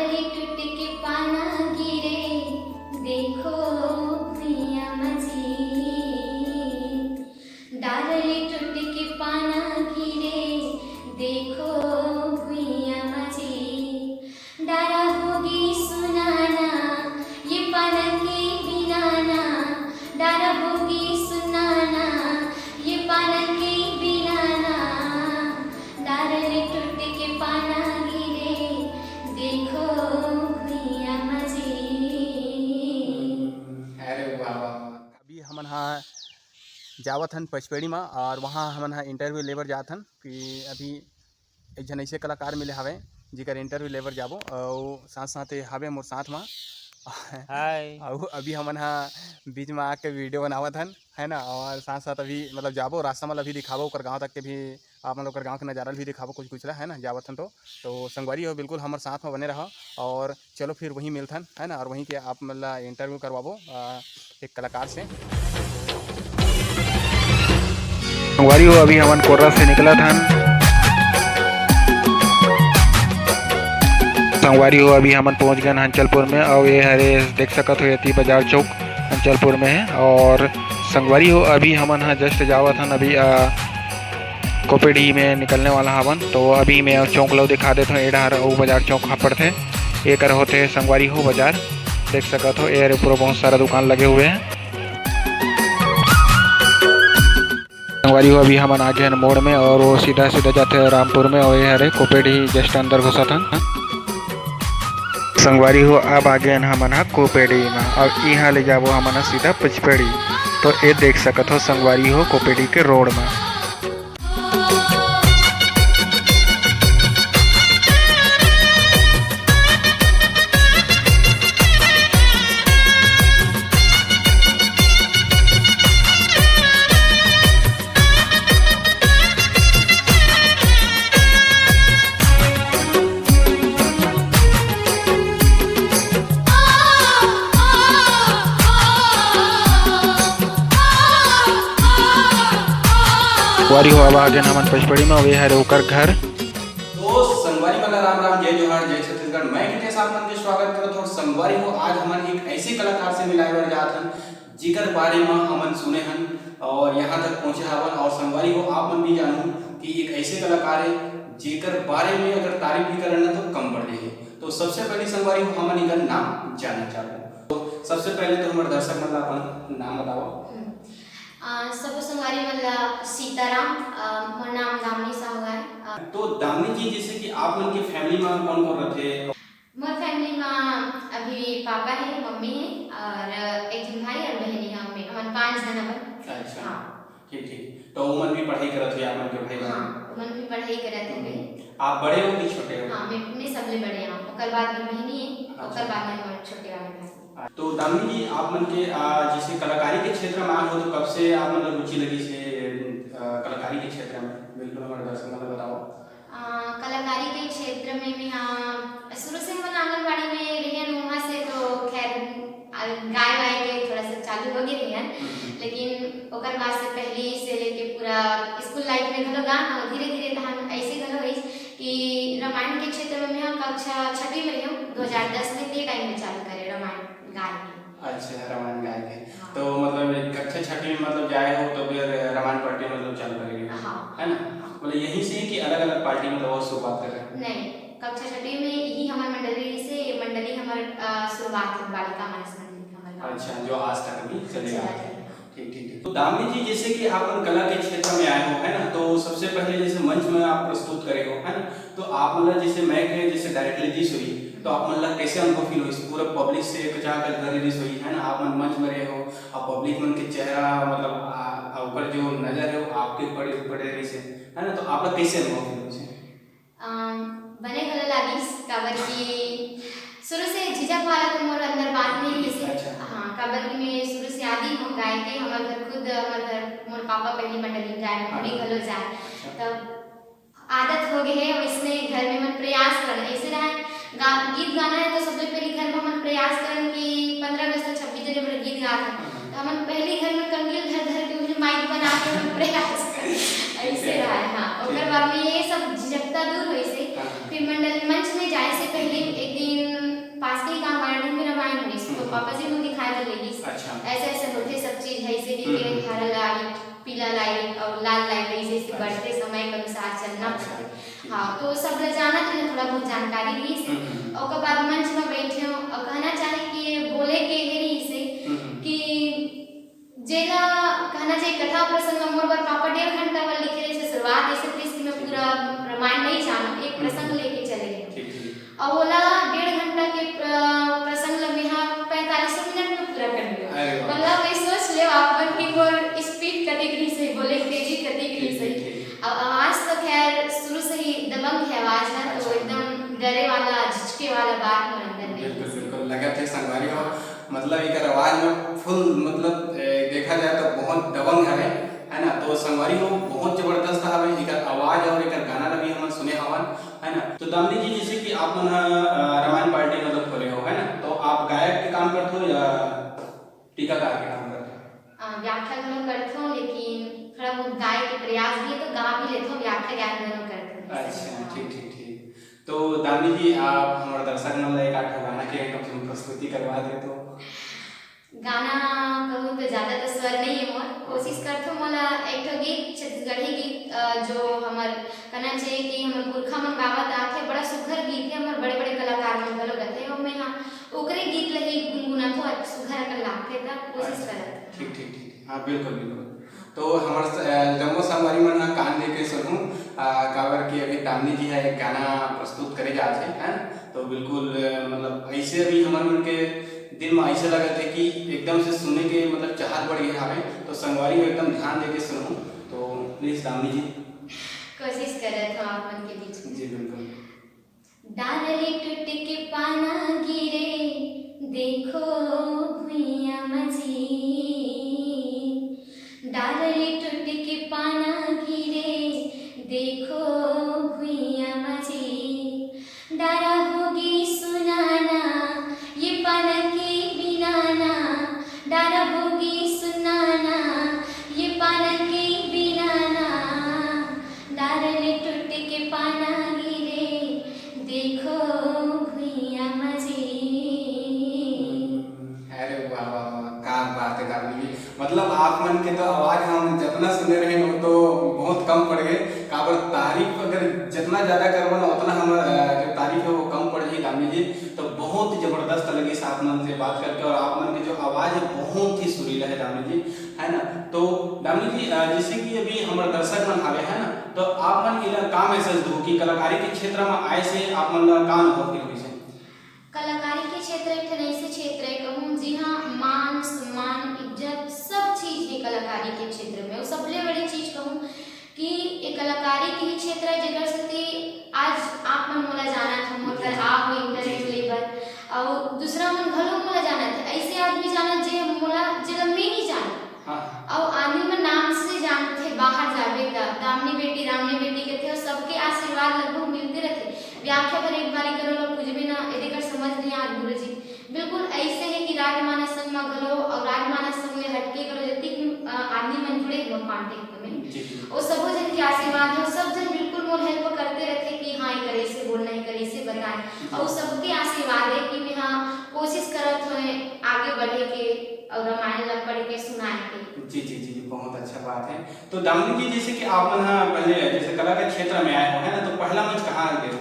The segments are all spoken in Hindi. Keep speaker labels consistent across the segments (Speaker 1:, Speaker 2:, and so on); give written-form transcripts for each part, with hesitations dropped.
Speaker 1: डारले टूट के पाना गिरे देखो भुइया मजी डारले टूट के पाना गिरे देखो भुइया मजी डारा होगी सुनाना ये पाना के बिना ना डारा होगी सुनाना ये पाना के बिना ना डारले टूट के पाना गिरे देखो भुइया मजी।
Speaker 2: अरे वाह वाह। अभी हमन हा जावत हन पचपेड़ी में और वहाँ हमन हा इंटरव्यू लेबर जात हन कि अभी एक जन ऐसे कलाकार मिले हवे जिकर इंटरव्यू लेबर जाबो और साथ साथ हवे मोर साथ में
Speaker 3: हाय
Speaker 2: और अभी हमन हा बीच में आके वीडियो बनावत हन है ना और साथ साथ अभी मतलब जाबो रास्ता में अभी दिखाबो ओकर गाँव तक के भी आप मतलब गाँव के नज़ारा भी दिखाबो कुछ कुछ है ना जावत हन तो संगवारी हो बिल्कुल हमारे साथ में बने रहो और चलो फिर वहीं मिलथन है ना और वहीं के आप मतलब इंटरव्यू करवाबो एक कलाकार से। संगवारी हो अभी हमन कोर्रा से निकला था संगवारी हो अभी हमन पहुंच गए अंचलपुर में और ये हरे देख सकत हो यती बाजार चौक अंचलपुर में है और संगवारी हो अभी हमन हा जस्ट जावत हन अभी कोपेडी में निकलने वाला हवन तो अभी मैं चौक लो दिखा देता हूँ एडा हर बाजार चौक हाँ पड़ते एक होते संगवारी हो बाजार देख सकत हो ये पूरा बहुत सारा दुकान लगे हुए हैं। संगवारी हो अभी हमन आगे हैं मोड़ में और वो सीधा सीधा जाते हैं रामपुर में और ये हरे कोपेडी जस्ट अंदर घुसा था संगवारी हो अब आगे हैं हमन हा कोपेडी में और यहाँ ले जाबो हमन सीधा पचपेड़ी तो ये देख सकत हो संगवारी हो कोपेडी के रोड में। संगवारी हो अब आगे हमन पचपेड़ी में वे है ओकर घर
Speaker 4: तो संगवारी वाला राम राम जय जोहार जय छत्तीसगढ़ मैं कितेश आप मन के स्वागत करत हूं। संगवारी हो आज हमन एक ऐसे कलाकार से मिलाए बर जात हन जिकर बारे में हमन सुने हन और यहाँ तक पहुंचे हवन और संगवारी हो आप मन भी जानू कि एक ऐसे कलाकार है जिकर बारे में अगर तारीफ भी करना तो कम पड़ जाए। तो सबसे पहले संगवारी हो हमन इनका नाम जानना चाहते तो सबसे पहले तो हमारे दर्शक मन अपन नाम बताओ।
Speaker 1: सब संगवारी मला सीताराम मोर नाम दामिनी साहू है।
Speaker 4: तो दामिनी जी जैसे कि आप मन के फैमिली में कौन कौन रहते?
Speaker 1: मोर फैमिली में अभी पापा है मम्मी है और एक जन भाई और बहन है हमन 5 जन अपन।
Speaker 4: अच्छा
Speaker 1: हाँ
Speaker 4: ठीक ठीक तो उमन भी पढ़ाई करत हो आप मन के भाई बहन?
Speaker 1: हाँ उमन भी पढ़ाई करत है।
Speaker 4: आप बड़े हो कि छोटे हो?
Speaker 1: हाँ मैं सबले बड़े हूं ओकर बाद मोर बहनी है ओकर बाद मोर छोटे वाले भाई।
Speaker 4: तो दामिनी जी आप मन के जैसे कलाकारी के क्षेत्र में आए हो तो कब से आप मतलब रुचि लगी से कलाकारी के क्षेत्र में बिल्कुल हमारे दर्शक मतलब बताओ।
Speaker 1: कलाकारी के क्षेत्र में मैं शुरू से हम आंगनबाड़ी में रही वहाँ से तो खैर गाय वाय के थोड़ा सा चालू हो गए हैं लेकिन ओकर बाद से पहली से लेके पूरा स्कूल लाइफ में घलो गान और धीरे धीरे हम ऐसे घलो है कि रामायण के क्षेत्र में हम कक्षा 6वीं में रही 2010 में ते टाइम में चालू करे रामायण गाय के।
Speaker 4: अच्छा रामायण गाय के तो मतलब कक्षा 6वीं में मतलब जाए हो तो फिर रामायण पार्टी मतलब चालू करेंगे है ना मतलब यहीं से कि अलग अलग पार्टी में तो शुरुआत कर रहे हैं?
Speaker 1: नहीं कक्षा 6वीं में ही हमारे मंडली हमारे शुरुआत है बालिका मानस मंडली।
Speaker 4: अच्छा जो आज तक भी चले आ रहे हैं ठीक ठीक ठीक। तो दामिनी जी जैसे कि आप कला के क्षेत्र में आए हो है ना तो सबसे पहले जैसे मंच में आप प्रस्तुत करे हो है ना तो आप मतलब जैसे मैं जैसे डायरेक्टली दिस हुई तो आप मतलब कैसे अनुभव फील हुई पूरा पब्लिक से जाकर घर रिलीज हुई है ना आप मन मंच में रहे हो और पब्लिक मन के चेहरा मतलब ऊपर जो नजर है वो आपके पड़े रही से है ना तो आप लोग कैसे अनुभव फील हुई?
Speaker 1: बने गले लागिस काबर की शुरू से झिझक वाला तो मोर अंदर बात नहीं किसी।
Speaker 4: अच्छा।
Speaker 1: हाँ काबर की मैं शुरू से आदि हूँ गाय के हमारे घर खुद हमारे घर मोर पापा पहली मंडली में जाए मम्मी घलो जाए तब आदत हो गई है और इसमें घर में मन प्रयास करना ऐसे रहा गीत गाना है तो सबसे पहले घर में मन प्रयास करन कि 15 अगस्त 26 जनवरी गीत गाता तो हम पहले घर में कंगील धर के माइक बना के हम प्रयास ऐसे रहा है। हाँ ओकर बाद में ये सब झिझकता दूर हुई से फिर मंडल मंच में जाए से पहले एक दिन पापा जी को दिखाए बर लगिस
Speaker 4: अच्छा
Speaker 1: ऐसे ऐसे होते सब चीज है इसे के हरा लाइट पीला लाइट और लाल लाइट ऐसे बढ़ते समय के अनुसार चलना पड़ता है। हाँ तो सब लोग जाना तो थोड़ा बहुत जानकारी ली से और के बाद मंच में बैठे हो और कहना चाहे कि बोले के हेरी से कि जेला कहना चाहिए कथा प्रसंग मोर बार पापा 1.5 घंटा वाला लिखे रहे से शुरुआत ऐसे प्लीज में पूरा रामायण नहीं जाना एक प्रसंग लेके चले गए और बोला 1.5 घंटा के प्रसंग में यहाँ 45 मिनट में पूरा कर दिया। मतलब ये सोच ले आप की और स्पीड कैटेगरी से बोले तेजी कैटेगरी से अब आवाज तो खैर शुरू से ही दबंग है आवाज है तो एकदम डरे वाला झिझके वाला बात मोर अंदर नहीं।
Speaker 4: बिल्कुल बिल्कुल लगा थे संगवारी हो मतलब एक आवाज में फुल मतलब देखा जाए तो बहुत दबंग है ना। तो संगवारी हो बहुत जबरदस्त हवे एक आवाज और एक गाना भी हम सुने हवन है ना। तो दामनी जी जैसे कि आप मन रामायण पार्टी मतलब खोले हो है ना तो आप गायक के काम करते हो या टीकाकार के काम करते हो?
Speaker 1: व्याख्या दोनों करते हो लेकिन थोड़ा बहुत गाय के प्रयास भी है तो गा भी लेते हो व्याख्या ज्ञान दोनों करते हो।
Speaker 4: अच्छा ठीक ठीक ठीक। तो दामनी जी आप हमारे दर्शक मन एक आठ गाना के कम से कम प्रस्तुति करवा दे तो
Speaker 1: गाना कहूँ तो ज्यादा तो स्वर नहीं है मोर कोशिश करते हो मोला एक गीत छत्तीसगढ़ी गीत जो हमार कहना चाहिए कि हमार पुरखा मन गावत आथे बड़ा सुघर गीत है हमार बड़े बड़े कलाकार मन घलो रहते और मैं यहाँ ओकरे गीत लही गुनगुनात हो सुघर अगर लागथे त कोशिश करत।
Speaker 4: ठीक ठीक ठीक हाँ बिल्कुल बिल्कुल। तो हमारे जम्मू संगवारी मन कान दे के सुनूं काबर की अभी दामनी जी है एक गाना प्रस्तुत करे जाते हैं तो बिल्कुल मतलब ऐसे अभी हमारे मन के दिल में ऐसे लगा थे कि एकदम से सुनने के मतलब चाहत बढ़ गई हमें तो संगवारी में एकदम ध्यान दे के सुनूं तो प्लीज दामनी जी
Speaker 1: कोशिश कर रहे थे आप मन के बीच में।
Speaker 4: जी बिल्कुल।
Speaker 1: डालले टूट के पाना गिरे देखो भुइया मजी डालले टूट के पाना गिरे देखो भुइया मजी डरा होगी सुनाना ये पाना के बिनाना डरा होगी सुनाना ये पाना के बिनाना डालले टूट के पाना गिरे देखो भुइया मजी।
Speaker 4: अरे वाह वाह वाह क्या बात है दामनी जी मतलब आप मन के तो आवाज हम जितना सुने रहे हो तो बहुत कम पड़ गए काबर तारीफ अगर जितना ज्यादा करबो ना उतना हम जो तारीफ है वो कम पड़ जाएगी दामनी जी। तो बहुत जबरदस्त लगी आप मन से बात करके और आप मन की जो आवाज है बहुत ही सुरीला है दामनी जी है ना। तो दामनी जी जैसे कि अभी हमारे दर्शक मन आवे है ना तो आप मन के का मैसेज दो कि कलाकारी के क्षेत्र में आए से आप मन का अनुभव के हुई से
Speaker 1: कलाकारी के क्षेत्र एक ऐसे क्षेत्र है कहूँ जी हाँ मान सम्मान इज्जत सब चीज है कलाकारी के क्षेत्र में और सबसे बड़ी चीज कहूँ कि एक कलाकारी के ही क्षेत्र है जगह से आज आप मन मोला जाना था मोर आ हो इंटरनेट लेवल और दूसरा मन घलो मोला जाना था ऐसे आदमी जाना जे मोला जगह में नहीं जाना और आदमी में नाम से जानते बाहर जावे का दामनी बेटी रामनी बेटी के थे और सबके आशीर्वाद लगभग मिलते रहते व्याख्या पर एक बारी करो लोग कुछ भी ना यदि कर समझ नहीं आ गुरु जी बिल्कुल ऐसे है कि राजमानस संग में घलो और राजमानस संग में हटके करो जति आदमी मन जुड़े हो कांटेक्ट में और सब जन के आशीर्वाद है सब जन बिल्कुल मोर हेल्प करते रहते कि हाँ ये करे से बोलना है करे से बताएं और सबके आशीर्वाद है कि मैं हाँ कोशिश करत हो आगे बढ़े के और रामायण लग पढ़ के सुनाए के।
Speaker 4: जी जी जी बहुत अच्छा बात है। तो दामनी जी जैसे कि आप मन पहले जैसे कला के क्षेत्र में आए हो है ना तो पहला मंच कहाँ गए?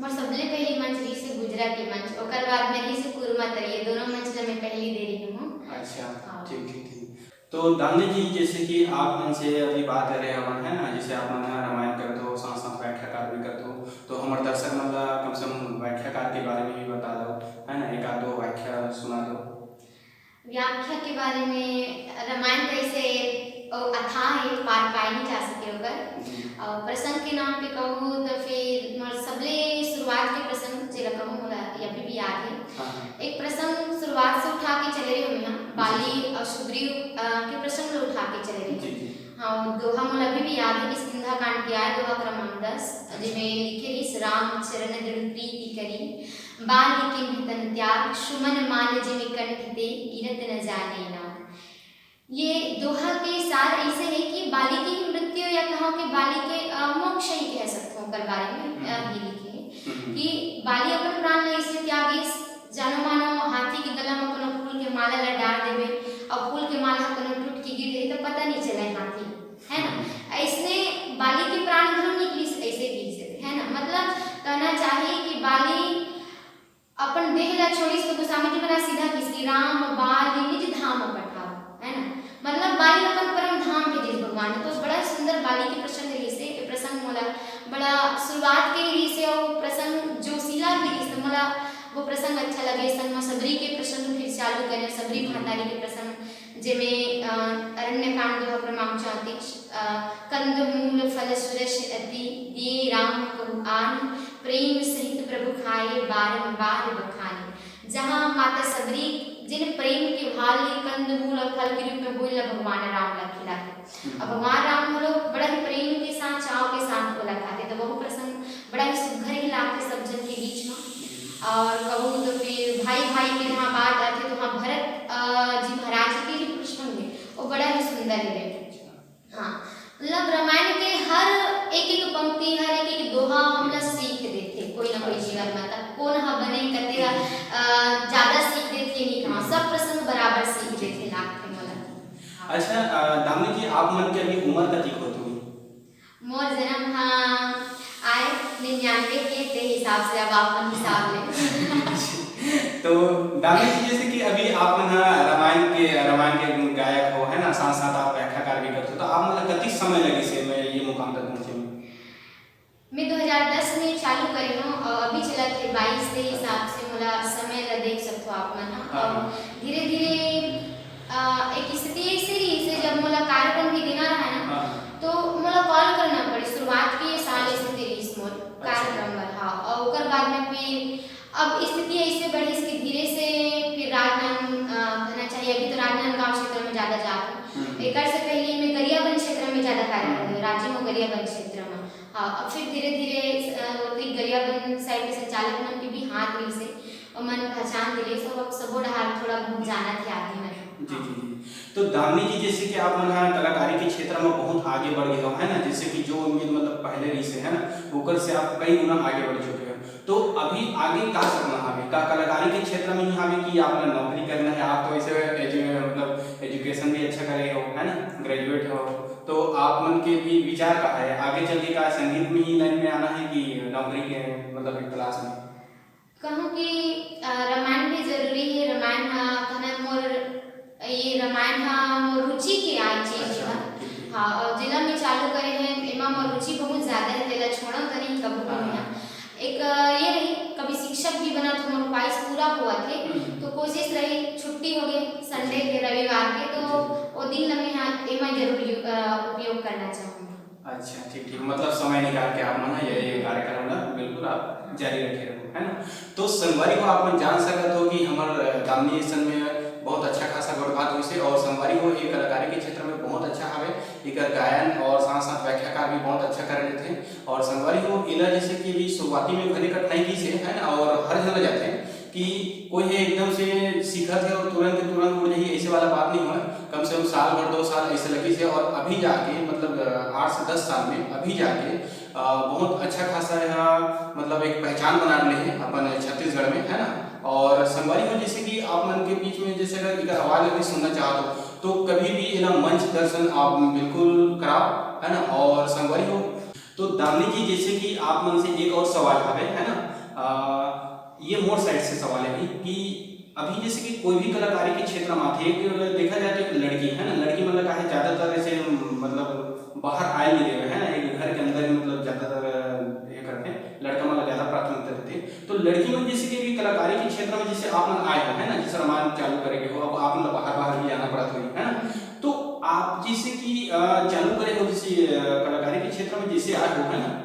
Speaker 1: मोर सबले पहली मंच रही से गुजरा के मंच ओकर बाद में रही से कुरमा तरी दोनों मंच में मैं पहली दे रही हूँ।
Speaker 4: अच्छा ठीक ठीक ठीक। तो दामनी जी जैसे कि आप मन से अभी बात कर रहे हैं है ना जैसे आप मन रामायण कर दो साथ साथ व्याख्याकार भी कर दो तो हमारे दर्शक मन कम से कम व्याख्याकार के बारे में भी बता दो है ना एक आध दो व्याख्या सुना दो।
Speaker 1: व्याख्या के बारे में रामायण कैसे अथाह है पार पाए नहीं जा सके होकर और प्रसंग के नाम पे कहूँ तो फिर सबले शुरुआत के प्रसंग जेला कहूँ मोला अभी भी याद है एक प्रसंग शुरुआत से उठा के चले रहे हम यहाँ बाली और सुग्रीव के प्रसंग में उठा के चले रहे हाँ दोहा मोला अभी भी याद है कि सिंधा कांड के आए दोहा क्रमांक 10 जिसमें लिखे रही राम चरण दृढ़ प्रीति करी बाल के भीतन त्याग सुमन मान जिमि कंठ दे गिरत न जाने ना। ये दोहा के सार ऐसे है कि बाली की मृत्यु या कहो कि बाली के मोक्ष ही कह सकते हो कर बारे में ये लिखे है कि बाली अपन प्राण ले इसे त्यागी जानो मानो हाथी के गला में कोनो फूल माला ला डाल देबे और फूल के माला कोनो टूट के गिर जाई तो पता नहीं चले हाथी है ना। ऐसने बाली के प्राण धर्म निकली ऐसे गिर से है ना। मतलब कहना चाहिए कि बाली अपन देह ला छोड़ी तो गोस्वामी जी बना सीधा कि श्री राम बाली निज धाम पठाओ है ना। मतलब बाली अपन परम धाम के जिस भगवान तो बड़ा सुंदर बाली के प्रसंग रही से प्रसंग मोला बड़ा शुरुआत के रही से और प्रसंग जोशीला भी रही से मोला वो प्रसंग अच्छा लगे। संग में सबरी के प्रसंग फिर चालू करें सबरी भांडारी के प्रसंग जिमें अरण्यकांड जो क्रमांक 34 कंद मूल फल सुरस अति दिए राम को आन प्रेम सहित प्रभु खाए बारंबार बखाने। जहाँ माता सबरी जिन प्रेम के भाल कंद मूल और फल के रूप में बोला भगवान राम ला खिलाते और भगवान राम बोलो बड़ा ही प्रेम के साथ चाव के साथ बोला खाते। तो वो प्रसंग बड़ा ही सुघर ही लागते सब जन के बीच में। और कहूँ तो फिर भाई भाई के जहाँ बात आते तो वहाँ भरत जी महाराज के जो प्रसंग है वो बड़ा ही सुंदर है। हाँ मतलब रामायण के हर एक एक पंक्ति हर एक एक दोहा हम लोग सीख देते कोई ना कोई जीवन में तब कौन हा बने कते ज्यादा सीख देते नहीं कहाँ सब प्रसंग बराबर सीख देते लागते मला।
Speaker 4: अच्छा दामिनी जी आप मन के अभी उम्र कति होत हुई?
Speaker 1: मोर जन्म हाँ आए 99 के ते हिसाब से अब आप हिसाब ले।
Speaker 4: तो दामिनी जी जैसे कि अभी आप मन रामायण के गायक हो है ना साथ साथ आप व्याख्याकार भी करते हो तो आप मतलब कितनी समय लगी से मैं ये मुकाम तक पहुंचे में?
Speaker 1: मैं 2010 में चालू करी हूँ और अभी चला थे 22 के हिसाब से मोला समय ला देख सकते हो आप मन। और धीरे धीरे एक स्थिति ऐसी रही से जब मोला कार्यक्रम भी देना रहा ना तो मोला कॉल करना पड़ी शुरुआत के साल स्थिति रही मोर कार्यक्रम में। हाँ और उसके बाद में फिर अब स्थिति ऐसे बढ़ी इसकी धीरे से फिर राजनांदगांव कहना चाहिए अभी तो राजनांदगांव क्षेत्र में ज़्यादा जाती हूँ। एक से पहले मैं गरियाबंद क्षेत्र में ज़्यादा कार्यक्रम हुए राज्य में गरियाबंद क्षेत्र में। हाँ अब फिर धीरे धीरे गरियाबंद साइड के संचालक मन के भी हाथ मिल से और मन पहचान दिले सब अब सबो ढाल थोड़ा बहुत जाना थे आगे में।
Speaker 4: जी जी जी। तो दामिनी जी जैसे कि आप मन कलाकारी के क्षेत्र में बहुत आगे बढ़ गए हो है ना जैसे कि जो उम्मीद मतलब पहले रही से है ना ऊपर से आप कई गुना आगे बढ़ चुके हो। तो अभी आगे क्या करना है का कलाकारी के क्षेत्र में ही आगे कि आपने नौकरी करना है आप तो ऐसे मतलब एजुकेशन भी अच्छा करे हो है ना ग्रेजुएट हो तो आप मन के भी विचार का है आगे चल के का संगीत में ही लाइन में आना है कि नौकरी के मतलब एक क्लास में?
Speaker 1: कहूँ कि रामायण भी जरूरी है। रामायण कहना मोर ये रामायण मोर रुचि के आई चीज है। हाँ और जिला में चालू करे हैं एमा मोर रुचि बहुत ज्यादा है तेला छोड़ा तो नहीं कबू नहीं एक ये रही कभी शिक्षक भी बना तो मोर ख्वाहिश पूरा हुआ थे तो कोशिश रही छुट्टी हो गई संडे के रविवार के तो वो दिन लम्बे हाँ एमा जरूर उपयोग करना चाहूँगी।
Speaker 4: अच्छा ठीक ठीक मतलब समय निकाल के आप मन ये कार्यक्रम ना बिल्कुल आप जारी रखे रहो है ना। तो संगवारी को आप मन जान सकते हो कि हमारे दामिनी सन में बहुत अच्छा खासा गौरबात हुई से और संगवारी को एक कलाकारी के क्षेत्र में बहुत अच्छा हवे एक गायन और साथ साथ व्याख्याकार भी बहुत अच्छा कर रहे थे। और संगवारी को इला जैसे कि भी शुरुआती में घने कठिनाई की से है ना और हर जगह जाते हैं कि कोई है एकदम से सीखा थे और तुरंत उड़ जाइए ऐसे वाला बात नहीं हुआ कम से कम साल भर 2 साल ऐसे लगी से और अभी जाके मतलब 8 से 10 साल में अभी जाके बहुत अच्छा खासा यहाँ मतलब एक पहचान बना रहे हैं अपन छत्तीसगढ़ में है ना। और संगवारी में जैसे कि आप मन के बीच में जैसे अगर आवाज अभी सुनना चाहो तो कभी भी ना मंच दर्शन आप बिल्कुल कराओ है ना। और संगवारी हो तो दामिनी जी जैसे कि आप मन से एक और सवाल है ना ये मोर साइड से सवाल है कि अभी जैसे कि कोई भी कलाकारी के क्षेत्र में आते हैं देखा जाए तो एक लड़की है ना लड़की मतलब है ज्यादातर ऐसे मतलब बाहर आए नहीं देवे है ना एक घर के अंदर मतलब ज्यादातर ये करते हैं लड़का मतलब ज्यादा प्राथमिकता देते हैं। तो लड़की में जैसे कि कलाकारी के क्षेत्र में जैसे आप आए हो है ना जैसे रामायण चालू करेंगे हो अब आप मतलब बाहर भी जाना पड़ा है ना तो आप जैसे कि चालू करे हो जैसे कलाकारी के क्षेत्र में जैसे आए हो है ना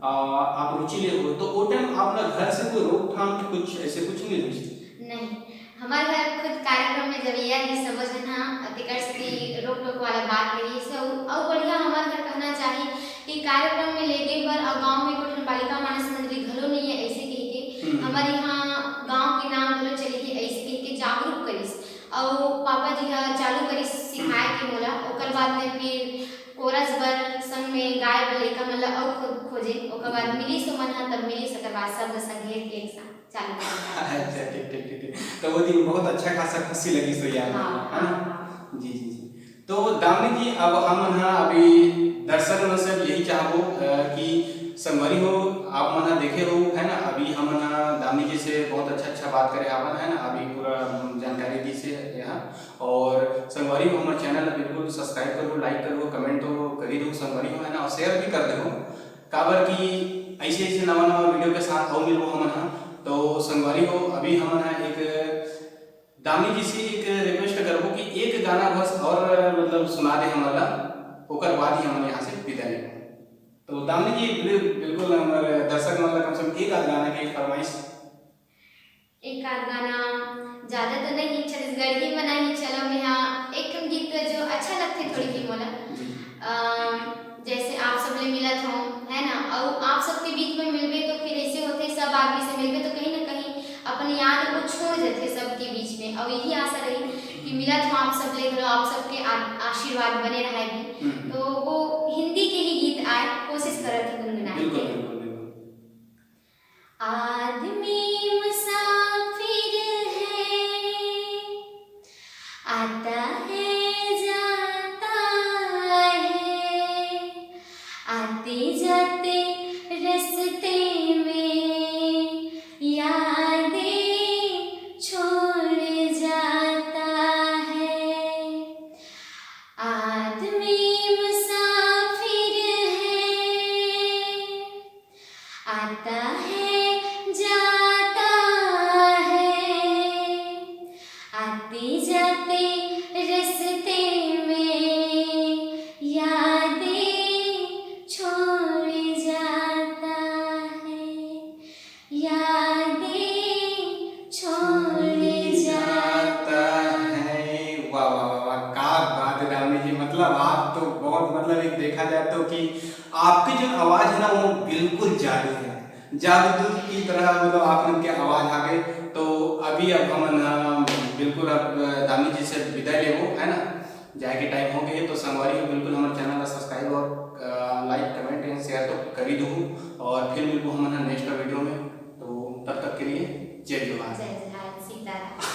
Speaker 4: आप रुचि ले हो तो वो टाइम आप घर से कोई रोकथाम कुछ ऐसे कुछ नहीं
Speaker 1: नहीं हमारे घर खुद कार्यक्रम में जब यह समझना टिकट से रोक टोक वाला बात नहीं से और बढ़िया हमारे घर कहना चाहिए कि कार्यक्रम में ले गए पर और गांव में कोई बालिका मानस मंदिर घलो नहीं है ऐसे कह के हमारे यहाँ गांव के नाम घलो चले गए ऐसे कह के जागरूक करिस और पापा जी चालू करिस सिखाए के मोला ओकर बाद में फिर कोरस बर संग में गाय लड़का मतलब और खोजे ओकर बाद मिली सो मन तब मिली सकर बाद सब संगे एक साथ चालू करना।
Speaker 4: अच्छा ठीक ठीक ठीक ठीक। तो वो दिन बहुत अच्छा खासा खुशी लगी सो याद
Speaker 1: हाँ,
Speaker 4: है ना।
Speaker 1: हाँ।
Speaker 4: जी जी जी। तो दामिनी जी अब हम ना अभी दर्शक मन से यही चाहबो कि संगवारी हो आप मना देखे हो है ना, अभी हम ना दामिनी जी से बहुत अच्छा बात करे आपन है ना, अभी पूरा जानकारी दी से यहाँ। और संगवारी हो हमारे चैनल बिल्कुल सब्सक्राइब करो, लाइक करो, कमेंट तो करी दो संगवारी हो है ना, और शेयर भी कर दो काबर की ऐसे ऐसे नवा नवा वीडियो के साथ और मिलबो हम ना। तो संगवारी हो अभी हम ना एक दामिनी जी से एक रिक्वेस्ट करबो कि एक गाना बस और मतलब सुना दे हमारा, ओकर बाद ही हम यहाँ से विदा लेबो। तो दामिनी जी बिल्कुल हमारे दर्शक मन कम से कम एक आध गाना की फरमाइश।
Speaker 1: एक आध गाना ज्यादा तो नहीं, छत्तीसगढ़ी में नहीं, चलो मैं यहाँ एक गीत जो अच्छा लगते थोड़ी की मोला, जैसे आप सब ले मिलत हो है ना, और आप सबके बीच में मिलबे तो फिर ऐसे होते सब आदमी से मिलबे तो कहीं ना कहीं अपन याद को छोड़ देते सबके बीच में, और यही आशा रही कि मिलत हो आप सब ले, आप सबके आशीर्वाद बने रहे भी। तो वो हिंदी के ही गीत आए, कोशिश करत थे गुनगुनाने
Speaker 4: बिल्कुल
Speaker 1: की।
Speaker 4: बिल्कुल बिल्कुल।
Speaker 1: आदमी मुसाफिर है, आता है जाता है, आते जाते रास्ते में यादें छोड़ जाता है। आदमी मुसाफिर है, आता है जाता है, आते जाते रास्ते में यादें छोड़ जाता है, यादें छोड़ जाता
Speaker 4: है। वाह वाह वाह वाह, क्या बात है दामिनी जी, मतलब आप तो बहुत मतलब एक देखा जाए तो कि आपकी जो आवाज है ना वो बिल्कुल जादू है, जादू की तरह मतलब आप उनके आवाज आ गए। तो अभी अब हम ना बिल्कुल अब दामिनी जी से विदाई लेबो है ना, जाए के टाइम हो गए। तो संगवारी हो बिल्कुल हमारे चैनल का सब्सक्राइब और लाइक कमेंट एंड शेयर तो कर ही दो, और फिर मिलबो हम नेक्स्ट वीडियो में। तो तब तक के लिए जय जोहार।
Speaker 1: जय जय सीताराम।